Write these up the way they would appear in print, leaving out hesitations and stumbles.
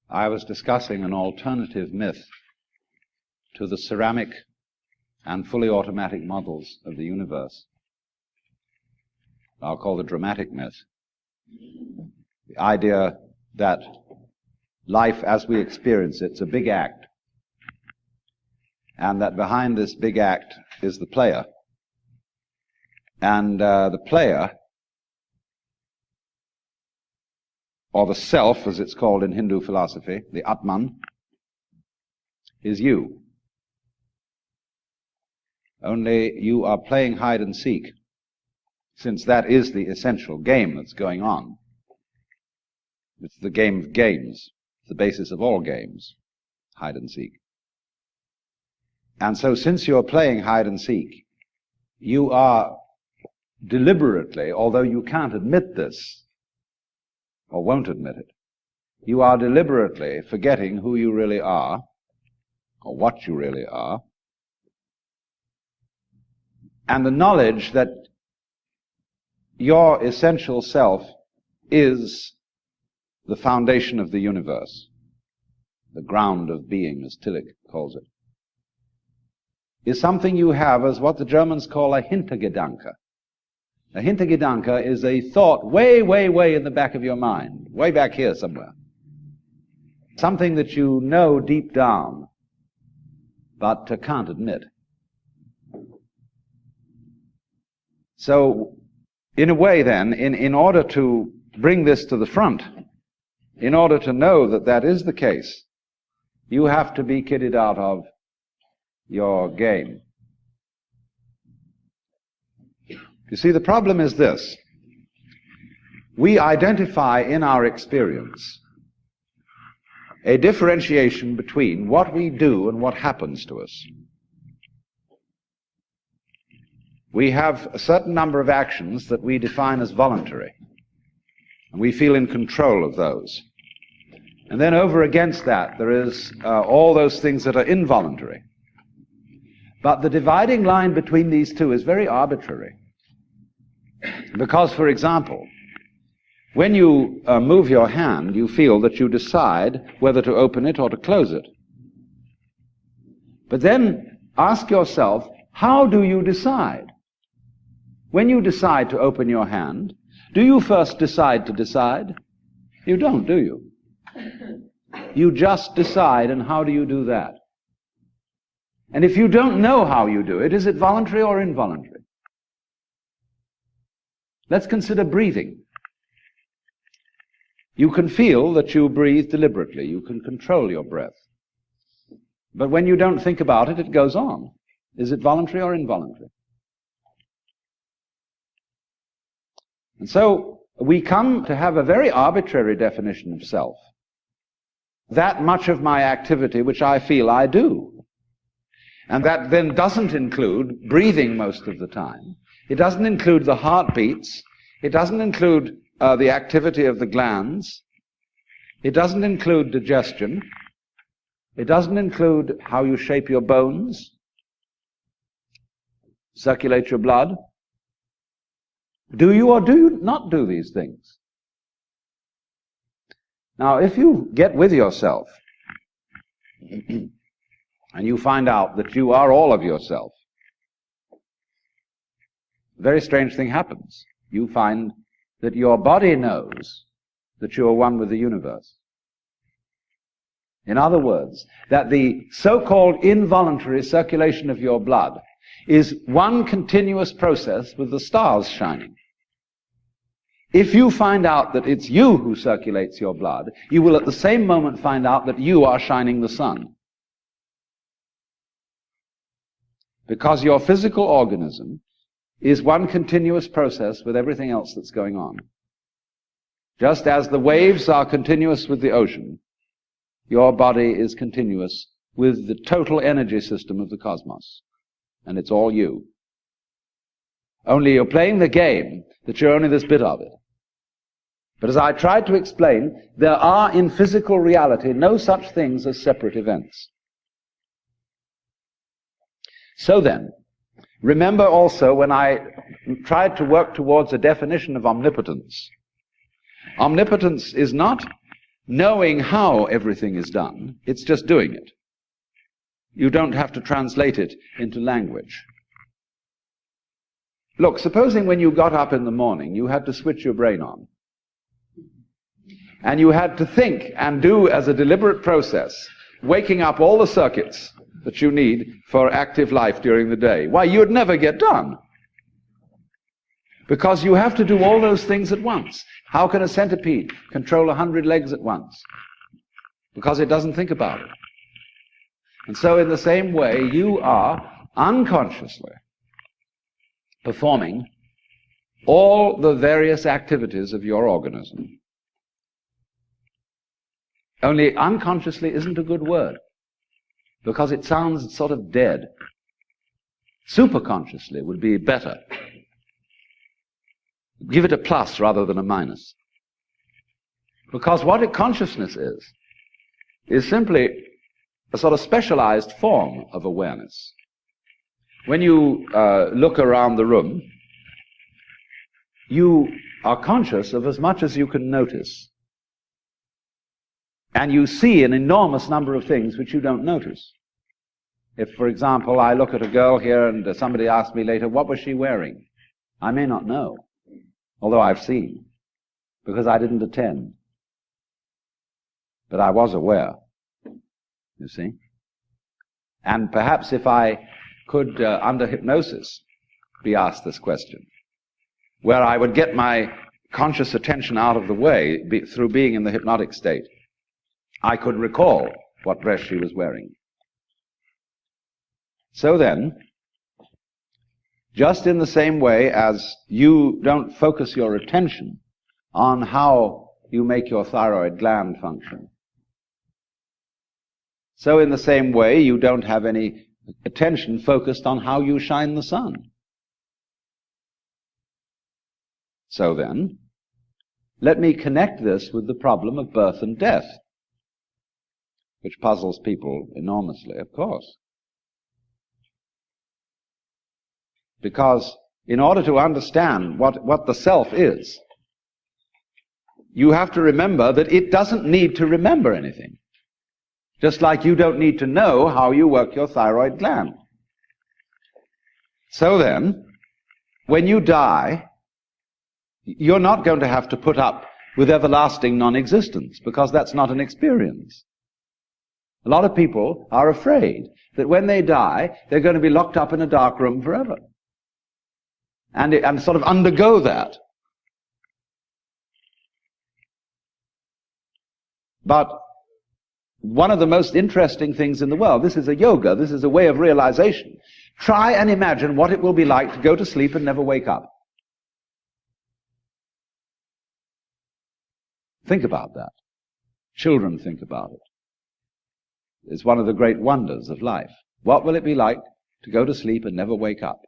I was discussing an alternative myth to the ceramic and fully automatic models of the universe. I'll call the dramatic myth. The idea that life as we experience it's a big act, and that behind this big act is the player. And the player, or the self as it's called in Hindu philosophy, the Atman, is you. Only you are playing hide and seek, since that is the essential game that's going on. It's the game of games, the basis of all games, hide and seek. And so since you're playing hide and seek, you are deliberately, although you can't admit this, or won't admit it, you are deliberately forgetting who you really are, or what you really are, and the knowledge that your essential self is the foundation of the universe, the ground of being, as Tillich calls it, is something you have as what the Germans call a Hintergedanke. A Hintergedanke is a thought way, way, way in the back of your mind, way back here somewhere. Something that you know deep down, but can't admit. So, in a way then, in order to bring this to the front, in order to know that that is the case, you have to be kitted out of your game. You see, the problem is this. We identify in our experience a differentiation between what we do and what happens to us. We have a certain number of actions that we define as voluntary, and we feel in control of those. And then over against that, there is all those things that are involuntary. But the dividing line between these two is very arbitrary. Because, for example, when you move your hand, you feel that you decide whether to open it or to close it. But then ask yourself, how do you decide? When you decide to open your hand, do you first decide to decide? You don't, do you? You just decide, and how do you do that? And if you don't know how you do it, is it voluntary or involuntary? Let's consider breathing. You can feel that you breathe deliberately. You can control your breath. But when you don't think about it, it goes on. Is it voluntary or involuntary? And so we come to have a very arbitrary definition of self. That much of my activity which I feel I do. And that then doesn't include breathing most of the time. It doesn't include the heartbeats. It doesn't include the activity of the glands. It doesn't include digestion. It doesn't include how you shape your bones, circulate your blood. Do you or do you not do these things? Now, if you get with yourself and you find out that you are all of yourself, a very strange thing happens. You find that your body knows that you are one with the universe. In other words, that the so-called involuntary circulation of your blood is one continuous process with the stars shining. If you find out that it's you who circulates your blood, you will at the same moment find out that you are shining the sun. Because your physical organism is one continuous process with everything else that's going on. Just as the waves are continuous with the ocean, your body is continuous with the total energy system of the cosmos. And it's all you. Only you're playing the game that you're only this bit of it. But as I tried to explain, there are in physical reality no such things as separate events. So then, remember also when I tried to work towards a definition of omnipotence. Omnipotence is not knowing how everything is done. It's just doing it. You don't have to translate it into language. Look, supposing when you got up in the morning, you had to switch your brain on. And you had to think and do as a deliberate process, waking up all the circuits that you need for active life during the day. Why, you'd never get done. Because you have to do all those things at once. How can a centipede control 100 legs at once? Because it doesn't think about it. And so in the same way, you are unconsciously performing all the various activities of your organism. Only unconsciously isn't a good word, because it sounds sort of dead. Superconsciously would be better. Give it a plus rather than a minus. Because what consciousness is simply a sort of specialized form of awareness. When you look around the room, you are conscious of as much as you can notice. And you see an enormous number of things which you don't notice. If, for example, I look at a girl here and somebody asks me later, what was she wearing? I may not know, although I've seen, because I didn't attend. But I was aware, you see. And perhaps if I could, under hypnosis, be asked this question, where I would get my conscious attention out of the way through being in the hypnotic state, I could recall what dress she was wearing. So then, just in the same way as you don't focus your attention on how you make your thyroid gland function, so in the same way you don't have any attention focused on how you shine the sun. So then, let me connect this with the problem of birth and death, which puzzles people enormously, of course. Because in order to understand what the self is, you have to remember that it doesn't need to remember anything. Just like you don't need to know how you work your thyroid gland. So then, when you die, you're not going to have to put up with everlasting non-existence, because that's not an experience. A lot of people are afraid that when they die, they're going to be locked up in a dark room forever. And sort of undergo that. But one of the most interesting things in the world, this is a yoga, this is a way of realization. Try and imagine what it will be like to go to sleep and never wake up. Think about that. Children think about it. It's one of the great wonders of life. What will it be like to go to sleep and never wake up?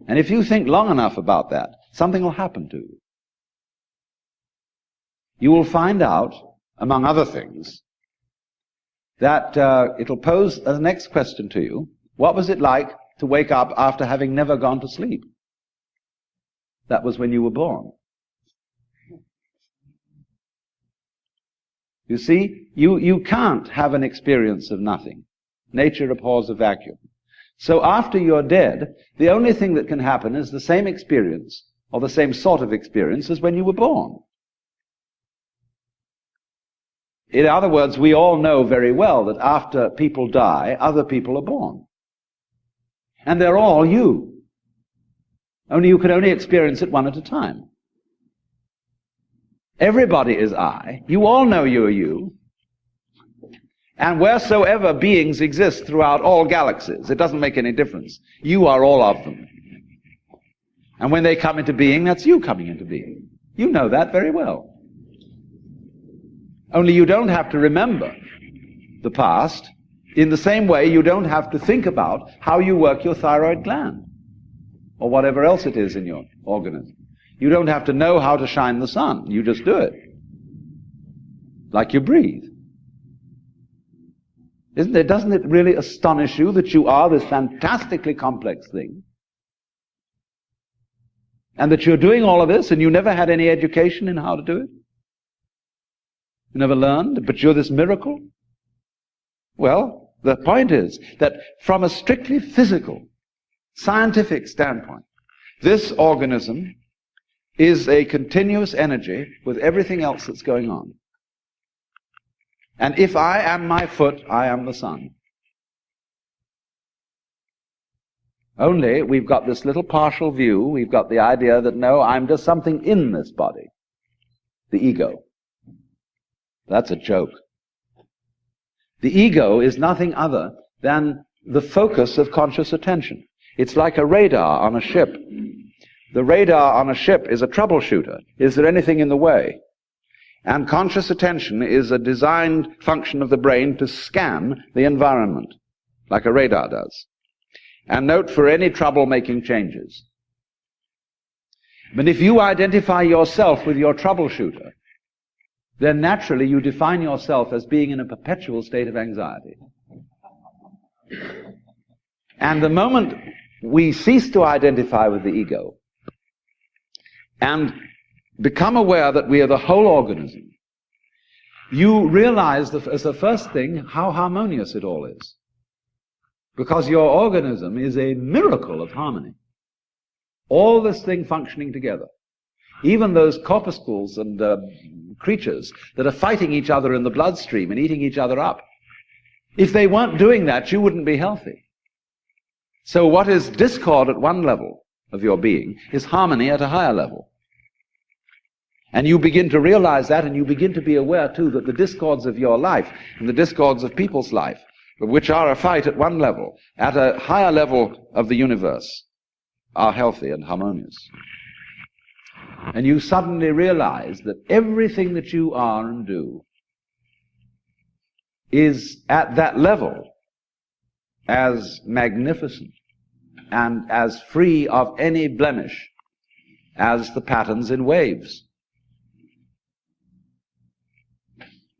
And if you think long enough about that, something will happen to you. You will find out, among other things, that it'll pose the next question to you. What was it like to wake up after having never gone to sleep? That was when you were born. You see, you can't have an experience of nothing. Nature abhors a vacuum. So after you're dead, the only thing that can happen is the same experience, or the same sort of experience as when you were born. In other words, we all know very well that after people die, other people are born. And they're all you. Only you can only experience it one at a time. Everybody is I. You all know you are you. And wheresoever beings exist throughout all galaxies, it doesn't make any difference. You are all of them. And when they come into being, that's you coming into being. You know that very well. Only you don't have to remember the past. In the same way, you don't have to think about how you work your thyroid gland, or whatever else it is in your organism. You don't have to know how to shine the sun. You just do it. Like you breathe. Doesn't it really astonish you that you are this fantastically complex thing? And that you're doing all of this and you never had any education in how to do it? You never learned, but you're this miracle? Well, the point is that from a strictly physical, scientific standpoint, this organism is a continuous energy with everything else that's going on. And if I am my foot, I am the sun. Only we've got this little partial view, we've got the idea that no, I'm just something in this body. The ego. That's a joke. The ego is nothing other than the focus of conscious attention. It's like a radar on a ship. The radar on a ship is a troubleshooter. Is there anything in the way? And conscious attention is a designed function of the brain to scan the environment, like a radar does, and note for any trouble-making changes. But if you identify yourself with your troubleshooter, then naturally you define yourself as being in a perpetual state of anxiety. And the moment we cease to identify with the ego and become aware that we are the whole organism, you realize that as the first thing how harmonious it all is. Because your organism is a miracle of harmony. All this thing functioning together. Even those corpuscles and creatures that are fighting each other in the bloodstream and eating each other up. If they weren't doing that, you wouldn't be healthy. So what is discord at one level of your being is harmony at a higher level. And you begin to realize that, and you begin to be aware too that the discords of your life and the discords of people's life, which are a fight at one level, at a higher level of the universe, are healthy and harmonious. And you suddenly realize that everything that you are and do is at that level as magnificent and as free of any blemish as the patterns in waves,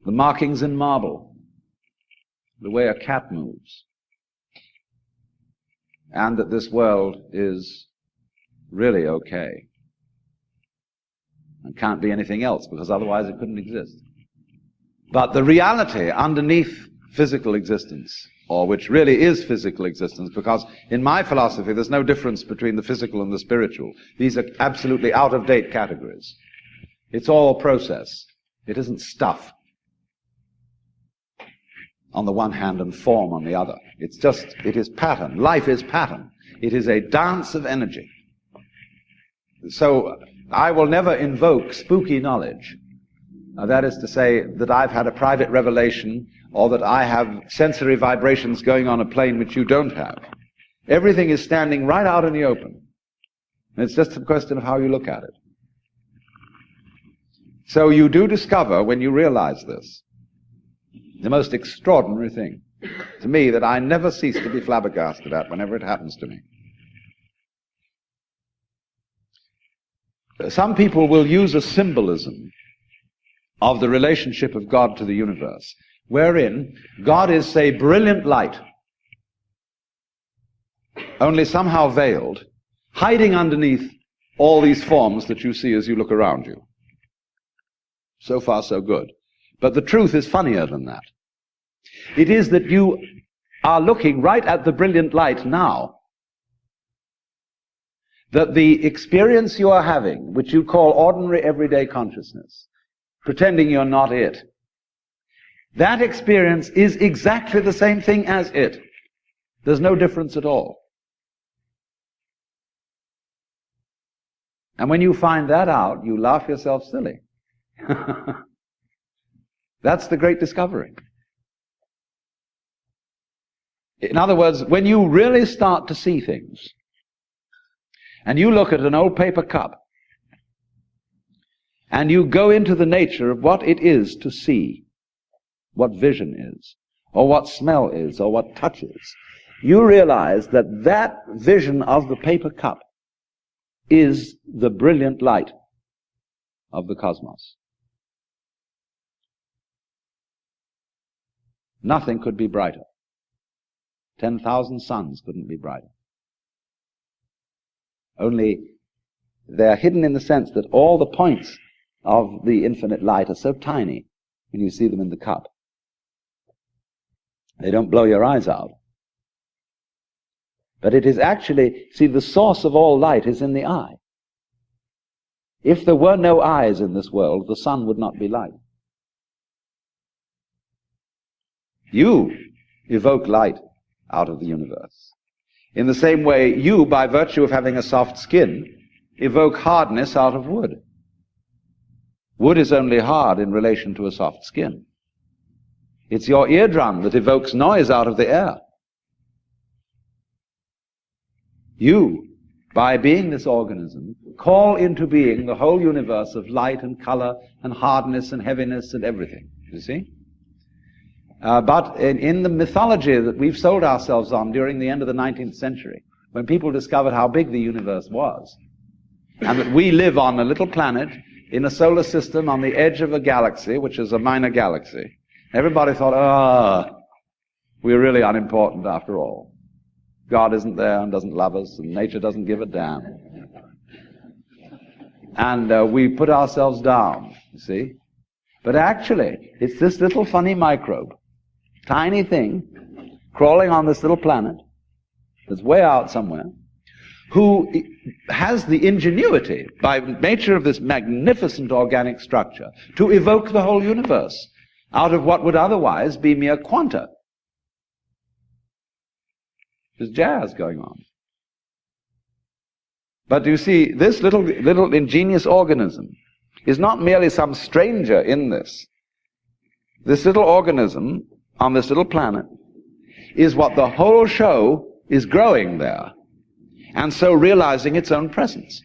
the markings in marble, the way a cat moves, and that this world is really okay and can't be anything else, because otherwise it couldn't exist. But the reality underneath physical existence, or which really is physical existence, because in my philosophy there's no difference between the physical and the spiritual. These are absolutely out-of-date categories. It's all process. It isn't stuff on the one hand and form on the other. It is pattern. Life is pattern. It is a dance of energy. So I will never invoke spooky knowledge. That is to say that I've had a private revelation, or that I have sensory vibrations going on a plane which you don't have. Everything is standing right out in the open. And it's just a question of how you look at it. So you do discover, when you realize this, the most extraordinary thing to me that I never cease to be flabbergasted at whenever it happens to me. Some people will use a symbolism of the relationship of God to the universe, wherein God is, say, brilliant light, only somehow veiled, hiding underneath all these forms that you see as you look around you. So far, so good. But the truth is funnier than that. It is that you are looking right at the brilliant light now, that the experience you are having, which you call ordinary everyday consciousness, pretending you're not it, that experience is exactly the same thing as it. There's no difference at all. And when you find that out, you laugh yourself silly. That's the great discovery. In other words, when you really start to see things, and you look at an old paper cup, and you go into the nature of what it is to see, what vision is, or what smell is, or what touch is, you realize that that vision of the paper cup is the brilliant light of the cosmos. Nothing could be brighter. 10,000 suns couldn't be brighter. Only they are hidden in the sense that all the points of the infinite light are so tiny when you see them in the cup. They don't blow your eyes out. But it is actually, see, the source of all light is in the eye. If there were no eyes in this world, the sun would not be light. You evoke light out of the universe. In the same way, you, by virtue of having a soft skin, evoke hardness out of wood. Wood is only hard in relation to a soft skin. It's your eardrum that evokes noise out of the air. You, by being this organism, call into being the whole universe of light and color and hardness and heaviness and everything, you see? But in the mythology that we've sold ourselves on during the end of the 19th century, when people discovered how big the universe was, and that we live on a little planet in a solar system on the edge of a galaxy, which is a minor galaxy, everybody thought, we're really unimportant after all. God isn't there and doesn't love us, and nature doesn't give a damn. And we put ourselves down, you see. But actually, it's this little funny microbe, tiny thing, crawling on this little planet, that's way out somewhere, who has the ingenuity, by nature of this magnificent organic structure, to evoke the whole universe out of what would otherwise be mere quanta. There's jazz going on. But you see, this little ingenious organism is not merely some stranger in this. This little organism on this little planet is what the whole show is growing there, and so realizing its own presence.